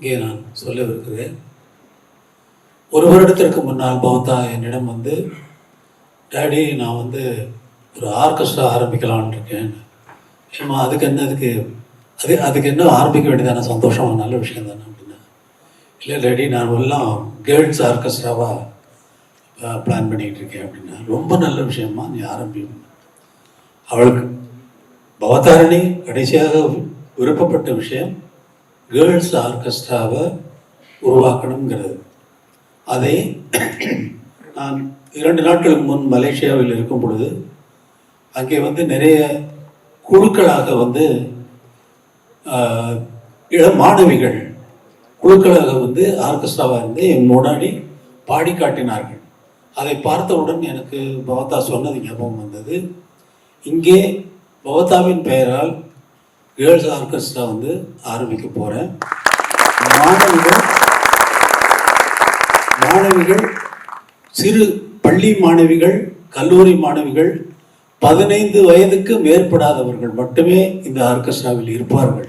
இங்கே நான் சொல்லவிருக்கிறேன். ஒரு வருடத்திற்கு முன்னால் பவதா என்னிடம் வந்து, டேடி நான் வந்து ஒரு ஆர்கெஸ்ட்ரா ஆரம்பிக்கலான்னு இருக்கேன். ஏமா அதுக்கு என்ன ஆரம்பிக்க வேண்டியதான, சந்தோஷமாக நல்ல விஷயம் தானே அப்படின்னா. இல்லை டேடி நான் எல்லாம் கேர்ள்ஸ் ஆர்கெஸ்ட்ராவாக பிளான் பண்ணிகிட்டு இருக்கேன் அப்படின்னா. ரொம்ப நல்ல விஷயமா, நீ ஆரம்பிக்கணும். அவளுக்கு பவதாரணி கடைசியாக விருப்பப்பட்ட விஷயம் கேர்ள்ஸ் ஆர்கெஸ்ட்ராவை உருவாக்கணுங்கிறது. அதை நான் 2 நாட்களுக்கு முன் மலேசியாவில் இருக்கும் பொழுது அங்கே வந்து நிறைய குழுக்களாக வந்து இளம் மாணவிகள் குழுக்களாக வந்து ஆர்கெஸ்ட்ராவாக இருந்து என் முன்னாடி பாடி காட்டினார்கள். அதை பார்த்தவுடன் எனக்கு பவதா சொன்னது ஞாபகம் வந்தது. இங்கே பவதாவின் பெயரால் கேர்ள்ஸ் ஆர்கெஸ்ட்ரா வந்து ஆரம்பிக்க போகிறேன். மாணவிகள் சிறு பள்ளி மாணவிகள், கல்லூரி மாணவிகள், 15 வயதுக்கு மேற்படாதவர்கள் மட்டுமே இந்த ஆர்கெஸ்ட்ராவில் இருப்பார்கள்.